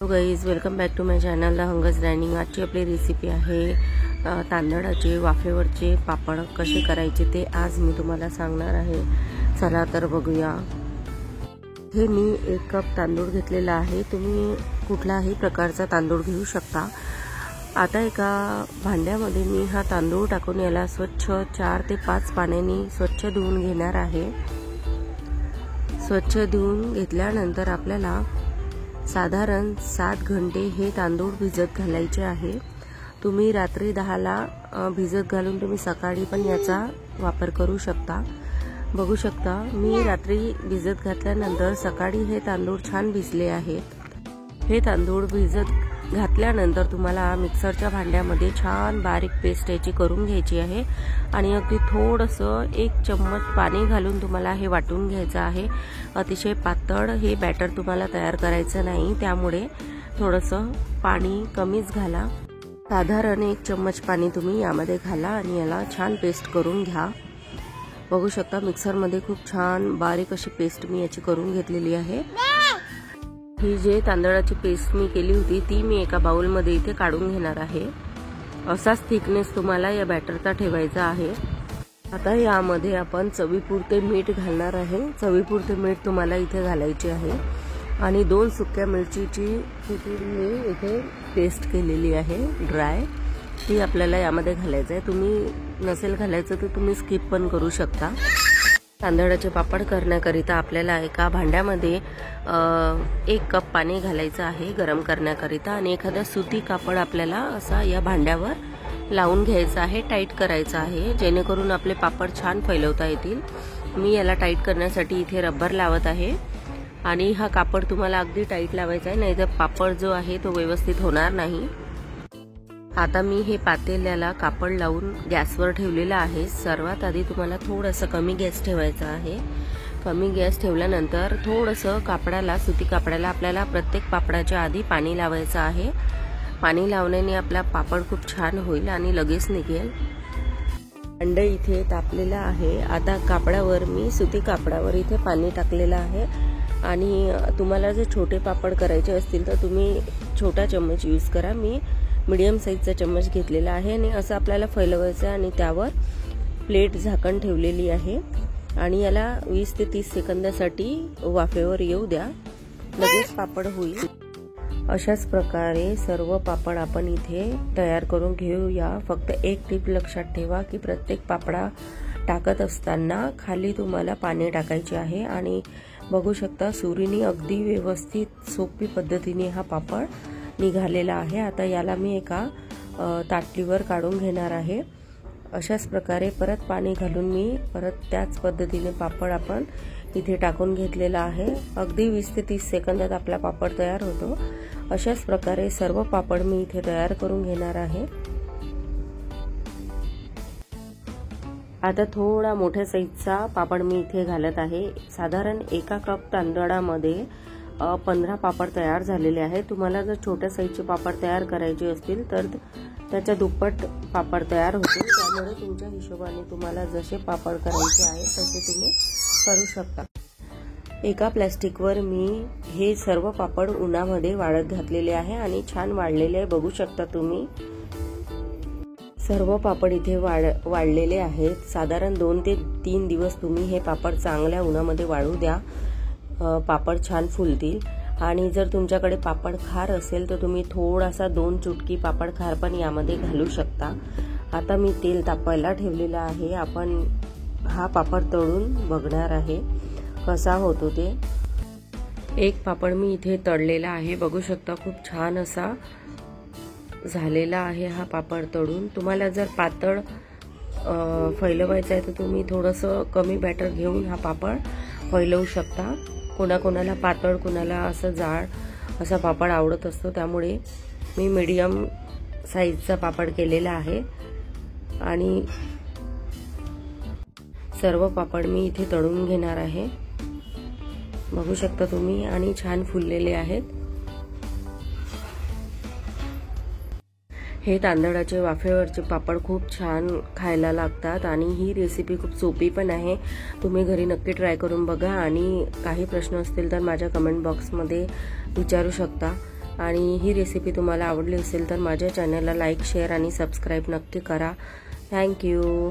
Hello guys, welcome back to my channel the Hungus Dining. आजची आपली recipe आहे तांदळाचे वाफेवरचे पापड कसे करायचे ते आज मी तुम्हाला सांगणार आहे। चला तर बघूया। हे मी 1 कप तांदूळ घेतलेला आहे। तुम्ही कुठलाही प्रकारचा तांदूळ घेऊ शकता। आता एका भांड्यामध्ये मी हा तांदूळ टाकून याला स्वच्छ 4 ते 5 पाण्याने स्वच्छ धुवून घेणार आहे। स्वच्छ धुवून घेतल्यानंतर आपल्याला साधारण 7 घंटे हे तांदूळ भिजत घालायचे आहे। तुम्ही रात्री 10ला भिजत घालून तुम्ही सकाळी पण याचा वापर करू शकता। बघू शकता मी रात्री भिजत घातल्यानंतर सकाळी हे तांदूळ छान भिजले आहेत। हे तांदूळ भिजत घातल्यानंतर तुम्हाला मिक्सरच्या भांड्यामध्ये छान बारीक पेस्ट याची करून घ्यायची आहे आणि अगदी थोडंसं 1 चम्मच पाणी घालून तुम्हाला हे वाटून घ्यायचं आहे। अतिशय पातळ हे बॅटर तुम्हाला तयार करायचं नाही, त्यामुळे थोडंसं पाणी कमीच घाला। साधारण 1 चम्मच पाणी तुम्ही यामध्ये घाला आणि याला छान पेस्ट करून घ्या। बघू शकता मिक्सरमध्ये खूप छान बारीक अशी पेस्ट मी याची करून घेतलेली आहे। ही जे तांदळाची पेस्ट मी केली होती ती मी एका बाउलमध्ये इथे काढून घेणार आहे। असाच थिकनेस तुम्हाला या बॅटरचा ठेवायचा आहे। आता यामध्ये आपण चवीपुरते मीठ घालणार आहे। चवीपुरते मीठ तुम्हाला इथे घालायचे आहे आणि 2 सुक्या मिरचीची मी इथे पेस्ट केलेली आहे ड्राय, ती आपल्याला यामध्ये घालायचं आहे। तुम्ही नसेल घालायचं तर तुम्ही स्किप पण करू शकता। तांदळाचे पापड करण्याकरिता आपल्याला एका भांड्यामध्ये 1 कप पाणी घालायचं आहे गरम करण्याकरिता आणि एखादा सुती कापड आपल्याला असा या भांड्यावर लावून घ्यायचा आहे, टाईट करायचा आहे, जेणेकरून आपले पापड छान फैलवता येतील। मी याला टाईट करण्यासाठी इथे रबर लावत आहे आणि हा कापड तुम्हाला अगदी टाईट लावायचा आहे, नाहीतर पापड जो आहे तो व्यवस्थित होणार नाही। आता मी हे पातेल्याला कापड लावून गॅसवर ठेवलेला आहे। सर्वात आधी तुम्हाला थोडंसं कमी गॅस ठेवायचा आहे। कमी गॅस ठेवल्यानंतर थोडंसं कापडाला, सुती कापडाला आपल्याला प्रत्येक पापडाच्या आधी पाणी लावायचं आहे। पाणी लावण्याने आपला पापड खूप छान होईल आणि लगेच निघेल। अंड इथे तापलेलं आहे। आता कापडावर मी सुती कापडावर इथे पाणी टाकलेलं आहे आणि तुम्हाला जर छोटे पापड करायचे असतील तर तुम्ही छोटा चम्मच यूज करा। मी मीडियम साईजचा चम्मच घेतलेला आहे आणि असं आपल्याला फैलवायचं आहे आणि त्यावर प्लेट झाकण ठेवलेली आहे आणि याला 20 ते 30 सेकंदासाठी वाफेवर येऊ द्या, लगेच पापड होईल। अशाच प्रकारे सर्व पापड आपण इथे तयार करून घेऊया। फक्त एक टिप लक्षात ठेवा की प्रत्येक पापडा टाकत असताना खाली तुम्हाला पाणी टाकायचे आहे आणि बघू शकता सुरीने अगदी व्यवस्थित सोपी पद्धतीने हा पापड निघालेला आहे। आता याला मी एका ताटलीवर काढून घेणार आहे। अशाच प्रकारे परत पाणी घालून मी परत त्याच पद्धतीने पापड आपण इथे टाकून घेतलेला आहे। अगदी 20 ते 30 सेकंदात आपला पापड तयार होतो। अशाच प्रकारे सर्व पापड मी इथे तयार करून घेणार आहे। आता थोडा मोठ्या साईजचा पापड मी इथे घालत आहे। साधारण 1 कप तांदळामध्ये 15 पापड तयार झालेले आहेत। तुम्हाला जर छोट्या साईजचे पापड तयार करायचे असतील तर त्याच्या दुप्पट पापड तयार होतील, त्यामुळे तुमच्या हिशोबाने तुम्हाला जसे पापड करायचे आहे तसे तुम्ही करू शकता। एका प्लास्टिकवर मी हे सर्व पापड उन्हामध्ये वाळत घातलेले आहे आणि छान वाळलेले आहे। बघू शकता तुम्ही सर्व पापड इथे वाळलेले आहेत। साधारण 2 ते 3 दिवस तुम्ही हे पापड चांगल्या उन्हामध्ये वाळू द्या, पापड छान फुलतील। आणि जर तुमच्याकडे पापड खार असेल तर तुम्ही थोडासा 2 चुटकी पापड खार पण यामध्ये घालू शकता। आता मी तेल तापायला ठेवलेलं आहे। आपण हा पापड तळून बघणार आहे कसा होतो ते। एक पापड मी इथे तळलेला आहे, बघू शकता खूप छान असा झालेला आहे हा पापड तळून। तुम्हाला जर पातळ फैलवायचा आहे तर तुम्ही थोडंसं कमी बॅटर घेऊन हा पापड फैलवू शकता। कोणाकोणाला पातळ, कोणाला असं जाड असा पापड आवडत असतो, त्यामुळे मी मीडियम साईजचा पापड केलेला आहे आणि सर्व पापड मी इथे तळून घेणार आहे। बघू शकता तुम्ही आणि छान फुललेले आहेत। हे तांदळाचे वाफेवरचे पापड खूप छान खायला लागतात आणि ही रेसिपी खूप सोपी पण आहे। तुम्ही घरी नक्की ट्राय करून बघा आणि काही प्रश्न असतील तर माझ्या कमेंट बॉक्समध्ये विचारू शकता। आणि ही रेसिपी तुम्हाला आवडली असेल तर माझ्या चॅनलला लाईक शेअर आणि सबस्क्राईब नक्की करा. थँक्यू.